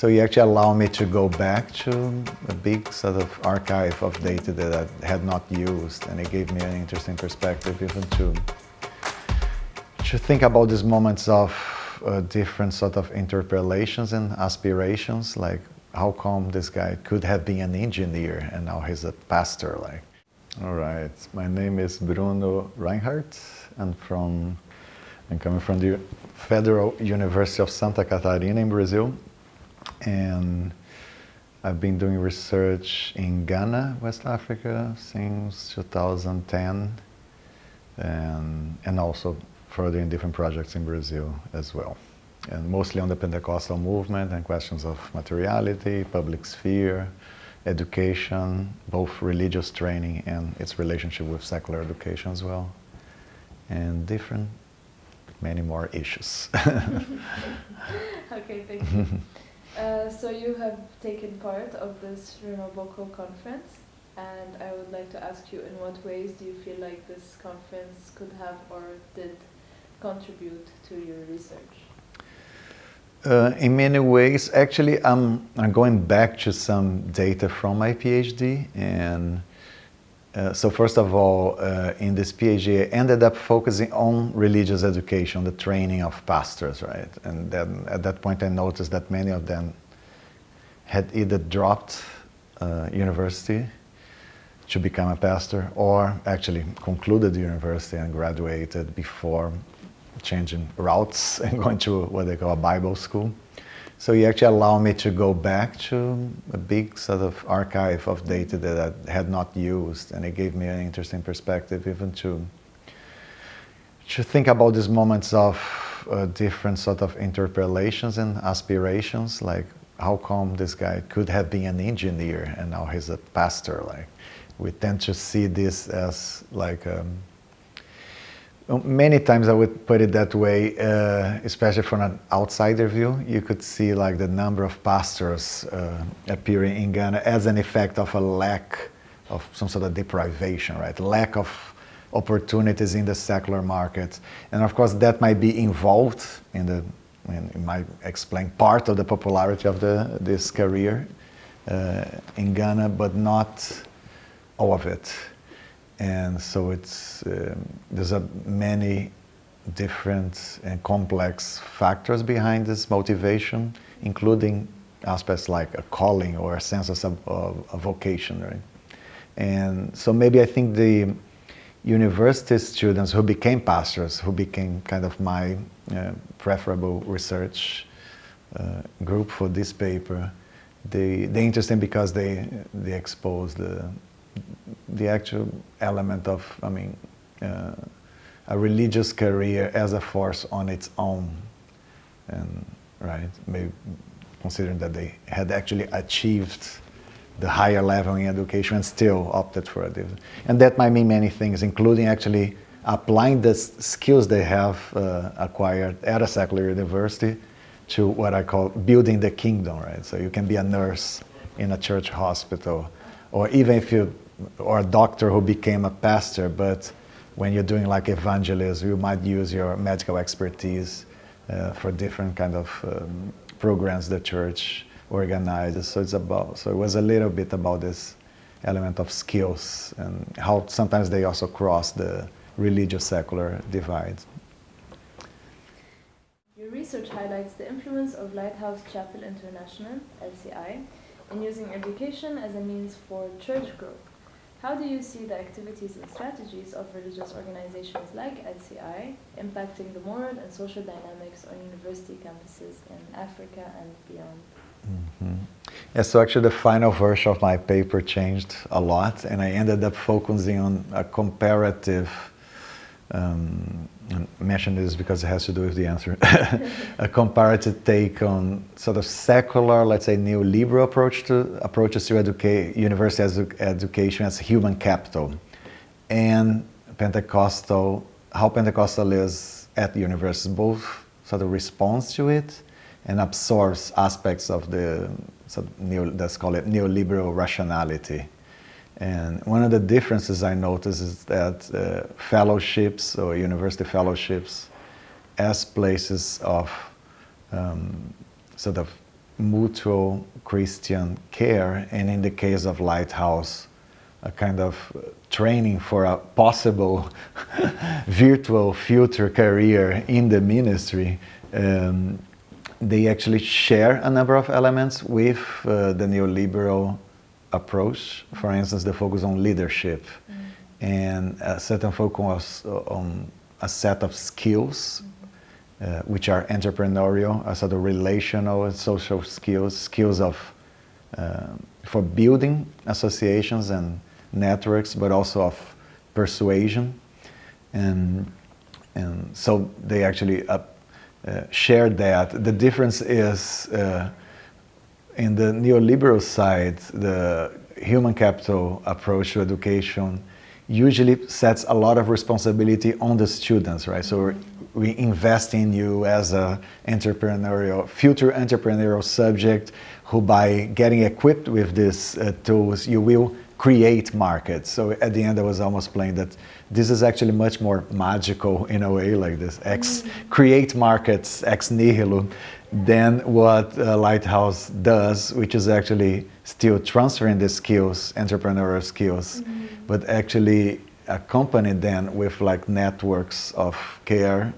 So you actually allow me to go back to a big sort of archive of data that I had not used, and it gave me an interesting perspective even to think about these moments of different sort of interpellations and aspirations, like how come this guy could have been an engineer and now he's a pastor, like. All right, my name is Bruno Reinhardt. I'm coming from the Federal University of Santa Catarina in Brazil. And I've been doing research in Ghana, West Africa, since 2010, and also further in different projects in Brazil as well. And mostly on the Pentecostal movement and questions of materiality, public sphere, education, both religious training and its relationship with secular education as well, and many more issues. Okay, thank you. So you have taken part of this Renoboko conference, and I would like to ask you, in what ways do you feel like this conference could have or did contribute to your research? In many ways, actually, I'm going back to some data from my PhD, and so first of all, in this PhD, I ended up focusing on religious education, the training of pastors, right? And then at that point I noticed that many of them had either dropped university to become a pastor, or actually concluded the university and graduated before changing routes and going to what they call a Bible school. So he actually allowed me to go back to a big sort of archive of data that I had not used, and it gave me an interesting perspective even to think about these moments of different sort of interpellations and aspirations, like how come this guy could have been an engineer and now he's a pastor. Like, we tend to see this as like many times I would put it that way, especially from an outsider view. You could see like the number of pastors appearing in Ghana as an effect of a lack of some sort of deprivation, right? Lack of opportunities in the secular market. And of course that might be involved it might explain part of the popularity of this career in Ghana, but not all of it. And so there's many different and complex factors behind this motivation, including aspects like a calling or a sense of a vocation, right? And so maybe I think the university students who became pastors, who became kind of my preferable research group for this paper, they're interesting because they expose the actual element of, a religious career as a force on its own, and right, maybe considering that they had actually achieved the higher level in education and still opted for a different. And that might mean many things, including actually applying the skills they have acquired at a secular university to what I call building the kingdom, right? So you can be a nurse in a church hospital, or even if or a doctor who became a pastor, but when you're doing like evangelism, you might use your medical expertise for different kind of programs the church organizes. So it was a little bit about this element of skills and how sometimes they also cross the religious secular divide. Your research highlights the influence of Lighthouse Chapel International, LCI, in using education as a means for church growth. How do you see the activities and strategies of religious organizations like LCI impacting the moral and social dynamics on university campuses in Africa and beyond? Mm-hmm. Yeah, so actually the final version of my paper changed a lot, and I ended up focusing on a comparative, I mention this because it has to do with the answer, a comparative take on sort of secular, let's say neoliberal approaches to university education as human capital, and how Pentecostal is at the university, both sort of responds to it and absorbs aspects of let's call it neoliberal rationality. And one of the differences I noticed is that fellowships or university fellowships as places of sort of mutual Christian care, and in the case of Lighthouse, a kind of training for a possible virtual future career in the ministry. They actually share a number of elements with the neoliberal approach. For instance, the focus on leadership and a certain focus on a set of skills, which are entrepreneurial, a sort of relational and social skills of for building associations and networks, but also of persuasion, and so they actually share that. The difference is in the neoliberal side, the human capital approach to education usually sets a lot of responsibility on the students, right? So we invest in you as a future entrepreneurial subject who, by getting equipped with these tools, you will create markets. So at the end I was almost playing that this is actually much more magical in a way, like this create markets ex nihilo, than what Lighthouse does, which is actually still transferring the skills, entrepreneurial skills, but actually accompany them with like networks of care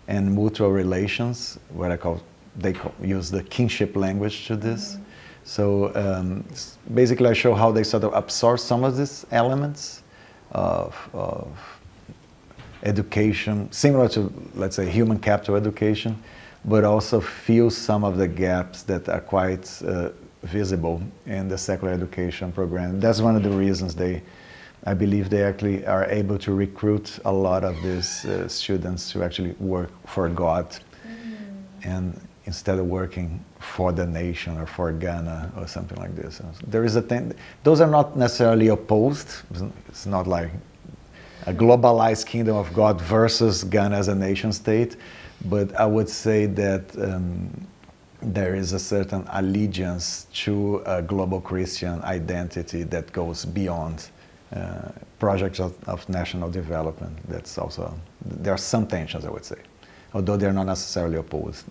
and mutual relations, what they use the kinship language to this. So basically I show how they sort of absorb some of these elements of education, similar to, let's say, human capital education, but also fill some of the gaps that are quite visible in the secular education program. That's one of the reasons I believe they actually are able to recruit a lot of these students to actually work for God, and instead of working for the nation or for Ghana or something like this. There is those are not necessarily opposed. It's not like a globalized kingdom of God versus Ghana as a nation state, but I would say that there is a certain allegiance to a global Christian identity that goes beyond projects of national development. That's also, there are some tensions, I would say, although they're not necessarily opposed.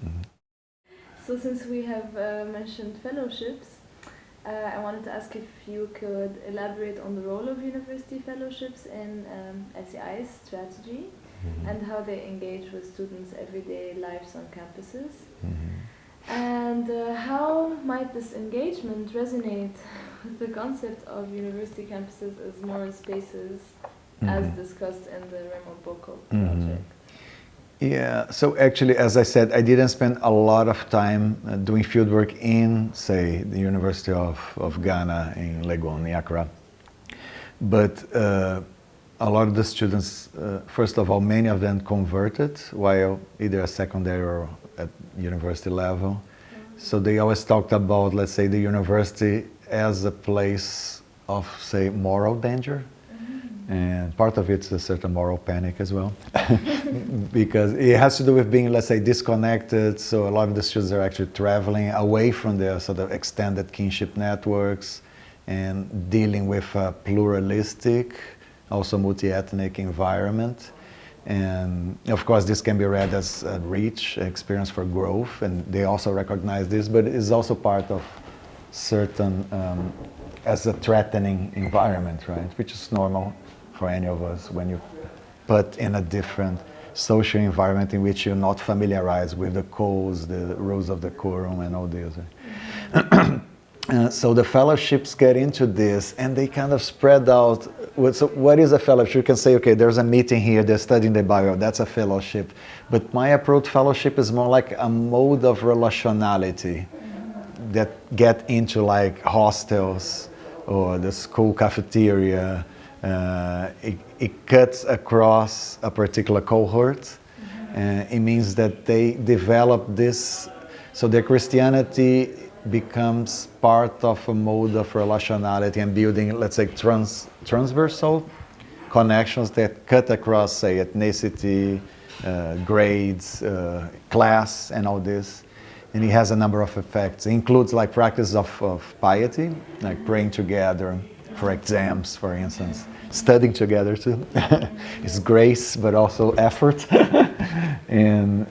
So since we have mentioned fellowships, I wanted to ask if you could elaborate on the role of university fellowships in SEI's strategy and how they engage with students' everyday lives on campuses. And how might this engagement resonate with the concept of university campuses as moral spaces as discussed in the Remo Boko project? Yeah, so actually, as I said, I didn't spend a lot of time doing fieldwork in, say, the University of Ghana in Legon, in Accra. But a lot of the students, first of all, many of them converted while either at secondary or at university level. So they always talked about, let's say, the university as a place of, say, moral danger. And part of it's a certain moral panic as well, because it has to do with being, let's say, disconnected. So a lot of the students are actually traveling away from their sort of extended kinship networks and dealing with a pluralistic, also multi-ethnic environment. And of course, this can be read as a rich experience for growth, and they also recognize this, but it's also part of certain, as a threatening environment, right? Which is normal for any of us when you put in a different social environment in which you're not familiarized with the codes, the rules of the quorum and all this. So the fellowships get into this and they kind of spread out. So what is a fellowship? You can say, okay, there's a meeting here, they're studying the Bible, that's a fellowship. But my approach fellowship is more like a mode of relationality that get into like hostels or the school cafeteria. It cuts across a particular cohort. It means that they develop this, so their Christianity becomes part of a mode of relationality and building, let's say, transversal connections that cut across, say, ethnicity, grades, class, and all this. And it has a number of effects. It includes like practice of piety, like praying together for exams, for instance. Studying together too. It's grace, but also effort. And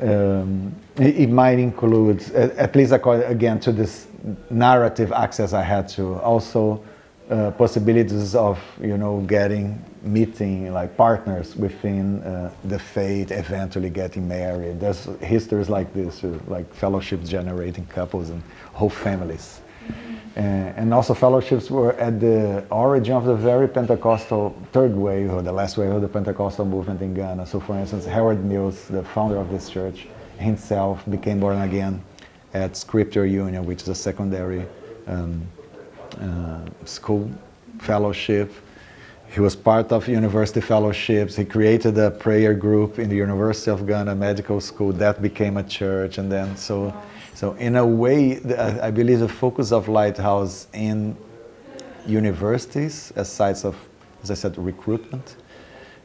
it might include, at least according, again, to this narrative access I had to. Also, possibilities of meeting like partners within the faith, eventually getting married. There's histories like this, like fellowships generating couples and whole families. And also fellowships were at the origin of the very Pentecostal third wave, or the last wave of the Pentecostal movement in Ghana. So for instance, Harold Mills, the founder of this church, himself became born again at Scripture Union, which is a secondary school fellowship. He was part of university fellowships. He created a prayer group in the University of Ghana Medical School that became a church, and then so in a way, I believe the focus of Lighthouse in universities as sites of, as I said, recruitment,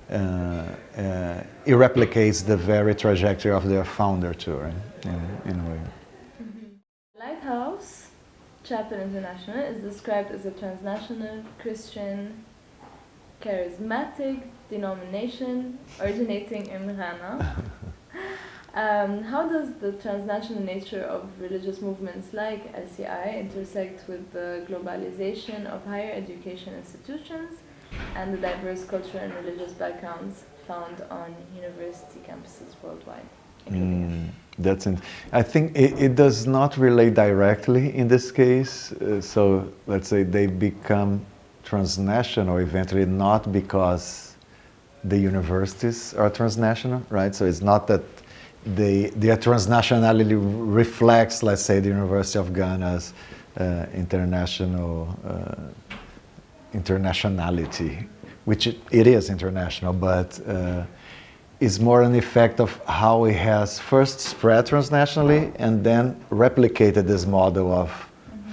it replicates the very trajectory of their founder too, right? In a way. Lighthouse Chapel International is described as a transnational Christian charismatic denomination originating in Ghana. How does the transnational nature of religious movements like LCI intersect with the globalization of higher education institutions and the diverse cultural and religious backgrounds found on university campuses worldwide? I think it does not relate directly in this case. So let's say they become transnational eventually, not because the universities are transnational, right? So it's not that their transnationality reflects, let's say, the University of Ghana's internationality, which it is international, but is more an effect of how it has first spread transnationally and then replicated this model of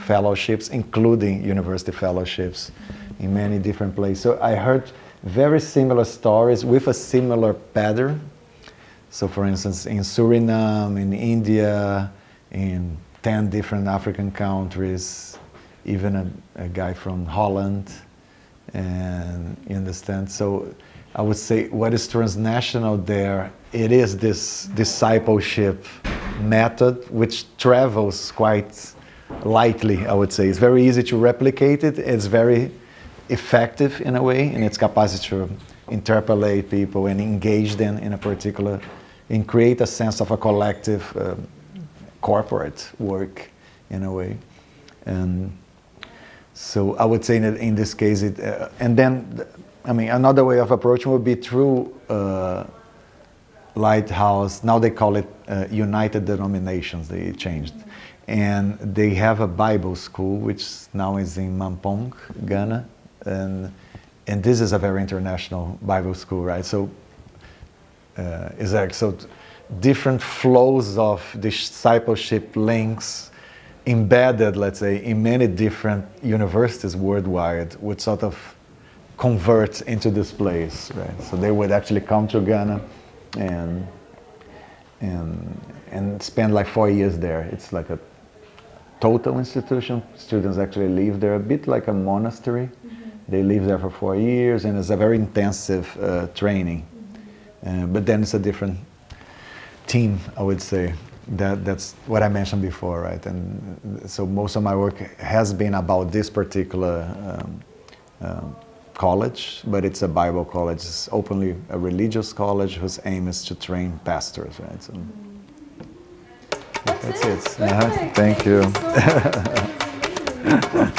fellowships, including university fellowships in many different places. So I heard very similar stories with a similar pattern. So for instance, in Suriname, in India, in 10 different African countries, even a guy from Holland, and you understand? So I would say what is transnational there, it is this discipleship method which travels quite lightly, I would say. It's very easy to replicate it. It's very effective in a way in its capacity to interpolate people and engage them in a particular, and create a sense of a collective corporate work in a way. And so I would say that in this case, and then, I mean, another way of approaching would be through Lighthouse. Now they call it United Denominations. They changed. And they have a Bible school, which now is in Mampong, Ghana. And this is a very international Bible school, right? So it's like, so different flows of discipleship links embedded, let's say, in many different universities worldwide would sort of convert into this place, right? So they would actually come to Ghana and spend like 4 years there. It's like a total institution. Students actually live there, a bit like a monastery. They live there for 4 years, and it's a very intensive training. But then it's a different team, I would say. That's what I mentioned before, right? And so most of my work has been about this particular college, but it's a Bible college. It's openly a religious college whose aim is to train pastors, right? So that's it. Perfect. Thank you. So much. That was amazing.